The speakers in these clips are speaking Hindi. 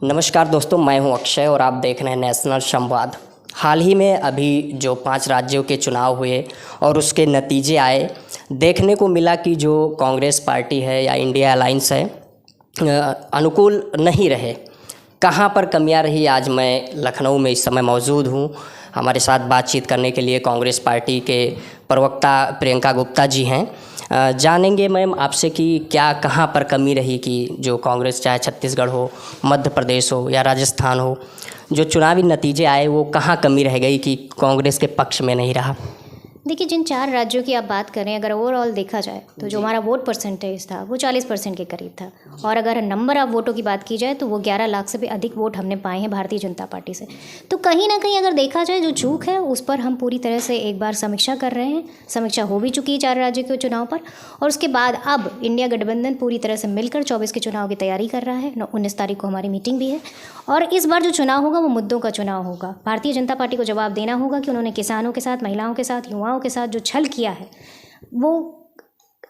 नमस्कार दोस्तों, मैं हूं अक्षय और आप देख रहे हैं नेशनल संवाद। हाल ही में अभी जो 5 राज्यों के चुनाव हुए और उसके नतीजे आए, देखने को मिला कि जो कांग्रेस पार्टी है या इंडिया अलायंस है अनुकूल नहीं रहे। कहां पर कमियां रही, आज मैं लखनऊ में इस समय मौजूद हूं। हमारे साथ बातचीत करने के लिए कांग्रेस पार्टी के प्रवक्ता प्रियंका गुप्ता जी हैं। जानेंगे मैम आपसे कि क्या कहाँ पर कमी रही कि जो कांग्रेस, चाहे छत्तीसगढ़ हो, मध्य प्रदेश हो या राजस्थान हो, जो चुनावी नतीजे आए वो कहाँ कमी रह गई कि कांग्रेस के पक्ष में नहीं रहा। देखिए, जिन 4 राज्यों की आप बात करें, अगर ओवरऑल देखा जाए तो जो हमारा वोट परसेंटेज था वो 40% के करीब था। और अगर नंबर ऑफ वोटों की बात की जाए तो वो 11 लाख से भी अधिक वोट हमने पाए हैं भारतीय जनता पार्टी से। तो कहीं ना कहीं अगर देखा जाए जो चूक है उस पर हम पूरी तरह से एक बार समीक्षा कर रहे हैं। समीक्षा हो भी चुकी है 4 राज्यों के चुनाव पर, और उसके बाद अब इंडिया गठबंधन पूरी तरह से मिलकर 24 के चुनाव की तैयारी कर रहा है। 19 तारीख को हमारी मीटिंग भी है और इस बार जो चुनाव होगा वो मुद्दों का चुनाव होगा। भारतीय जनता पार्टी को जवाब देना होगा कि उन्होंने किसानों के साथ, महिलाओं के साथ, युवाओं के साथ जो छल किया है वो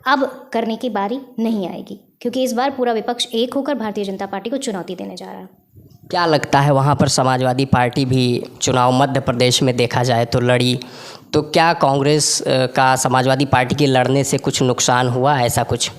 अब करने की बारी नहीं आएगी, क्योंकि इस बार पूरा विपक्ष एक होकर भारतीय जनता पार्टी को चुनौती देने जा रहा है। क्या लगता है, वहाँ पर समाजवादी पार्टी भी चुनाव मध्य प्रदेश में देखा जाए तो लड़ी, तो क्या कांग्रेस का समाजवादी पार्टी के लड़ने से कुछ नुकसान हुआ, ऐसा कुछ?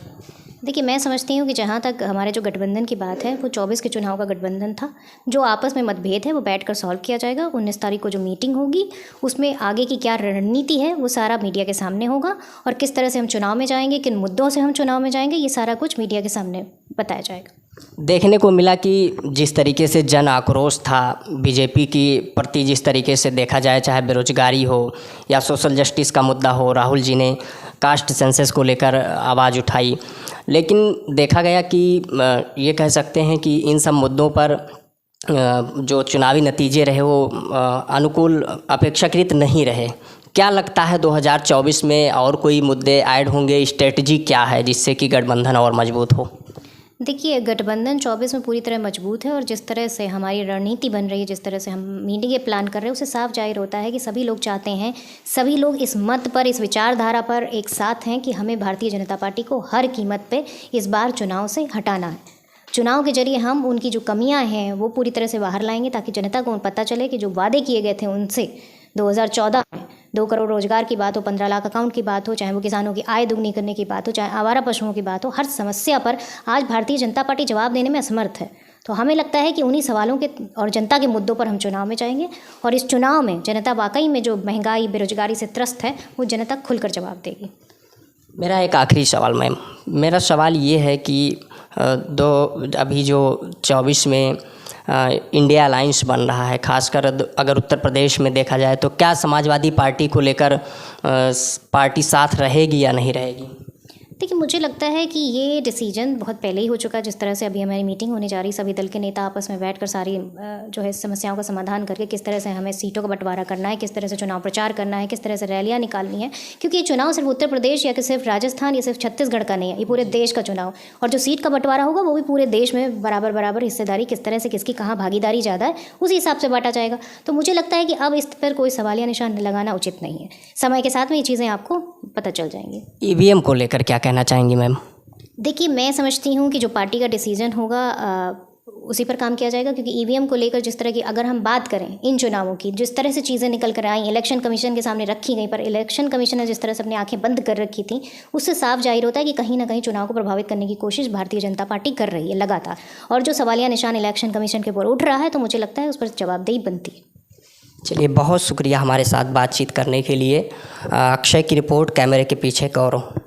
देखिए, मैं समझती हूँ कि जहाँ तक हमारे जो गठबंधन की बात है वो 24 के चुनाव का गठबंधन था। जो आपस में मतभेद है वो बैठकर सॉल्व किया जाएगा। 19 तारीख को जो मीटिंग होगी उसमें आगे की क्या रणनीति है वो सारा मीडिया के सामने होगा, और किस तरह से हम चुनाव में जाएंगे, किन मुद्दों से हम चुनाव में जाएंगे, ये सारा कुछ मीडिया के सामने बताया जाएगा। देखने को मिला कि जिस तरीके से जन आक्रोश था बीजेपी की प्रति, जिस तरीके से देखा जाए, चाहे बेरोजगारी हो या सोशल जस्टिस का मुद्दा हो, राहुल जी ने कास्ट सेंसस को लेकर आवाज़ उठाई, लेकिन देखा गया कि ये कह सकते हैं कि इन सब मुद्दों पर जो चुनावी नतीजे रहे वो अनुकूल अपेक्षाकृत नहीं रहे। क्या लगता है 2024 में और कोई मुद्दे ऐड होंगे? स्ट्रेटजी क्या है जिससे कि गठबंधन और मजबूत हो? देखिए, गठबंधन 24 में पूरी तरह मजबूत है, और जिस तरह से हमारी रणनीति बन रही है, जिस तरह से हम मीटिंग प्लान कर रहे हैं, उससे साफ जाहिर होता है कि सभी लोग चाहते हैं, सभी लोग इस मत पर, इस विचारधारा पर एक साथ हैं कि हमें भारतीय जनता पार्टी को हर कीमत पे इस बार चुनाव से हटाना है। चुनाव के जरिए हम उनकी जो कमियां हैं वो पूरी तरह से बाहर लाएंगे, ताकि जनता को पता चले कि जो वादे किए गए थे उनसे 2014 में 2 करोड़ रोजगार की बात हो, 15 लाख अकाउंट की बात हो, चाहे वो किसानों की आय दुगनी करने की बात हो, चाहे आवारा पशुओं की बात हो, हर समस्या पर आज भारतीय जनता पार्टी जवाब देने में असमर्थ है। तो हमें लगता है कि उन्हीं सवालों के और जनता के मुद्दों पर हम चुनाव में जाएंगे, और इस चुनाव में जनता वाकई में जो महंगाई, बेरोजगारी से त्रस्त है वो जनता खुलकर जवाब देगी। मेरा एक आखिरी सवाल मैम, मेरा सवाल ये है कि अभी जो 24 में इंडिया अलायंस बन रहा है, खासकर अगर उत्तर प्रदेश में देखा जाए, तो क्या समाजवादी पार्टी को लेकर पार्टी साथ रहेगी या नहीं रहेगी? देखिए, मुझे लगता है कि ये डिसीजन बहुत पहले ही हो चुका है। जिस तरह से अभी हमारी मीटिंग होने जा रही, सभी दल के नेता आपस में बैठकर सारी जो है समस्याओं का समाधान करके किस तरह से हमें सीटों का बंटवारा करना है, किस तरह से चुनाव प्रचार करना है, किस तरह से रैलियां निकालनी है, क्योंकि ये चुनाव सिर्फ उत्तर प्रदेश या कि सिर्फ राजस्थान या सिर्फ छत्तीसगढ़ का नहीं है, ये पूरे देश का चुनाव। और जो सीट का बंटवारा होगा वो भी पूरे देश में बराबर बराबर हिस्सेदारी, किस तरह से किसकी कहाँ भागीदारी ज़्यादा है उसी हिसाब से बांटा जाएगा। तो मुझे लगता है कि अब इस पर कोई सवालिया निशान लगाना उचित नहीं है। समय के साथ में ये चीज़ें आपको पता चल जाएंगी। ईवीएम को लेकर क्या कहना चाहेंगी मैम? देखिए, मैं समझती हूँ कि जो पार्टी का डिसीजन होगा उसी पर काम किया जाएगा, क्योंकि ईवीएम को लेकर जिस तरह की अगर हम बात करें इन चुनावों की, जिस तरह से चीज़ें निकल कर आई, इलेक्शन कमीशन के सामने रखी गई, पर इलेक्शन कमीशन ने जिस तरह से अपनी आंखें बंद कर रखी थी, उससे साफ जाहिर होता है कि कहीं ना कहीं चुनाव को प्रभावित करने की कोशिश भारतीय जनता पार्टी कर रही है लगातार। और जो सवालिया निशान इलेक्शन कमीशन के ऊपर उठ रहा है, तो मुझे लगता है उस पर जवाबदेही बनती है। चलिए, बहुत शुक्रिया हमारे साथ बातचीत करने के लिए। अक्षय की रिपोर्ट, कैमरे के पीछे गौरव।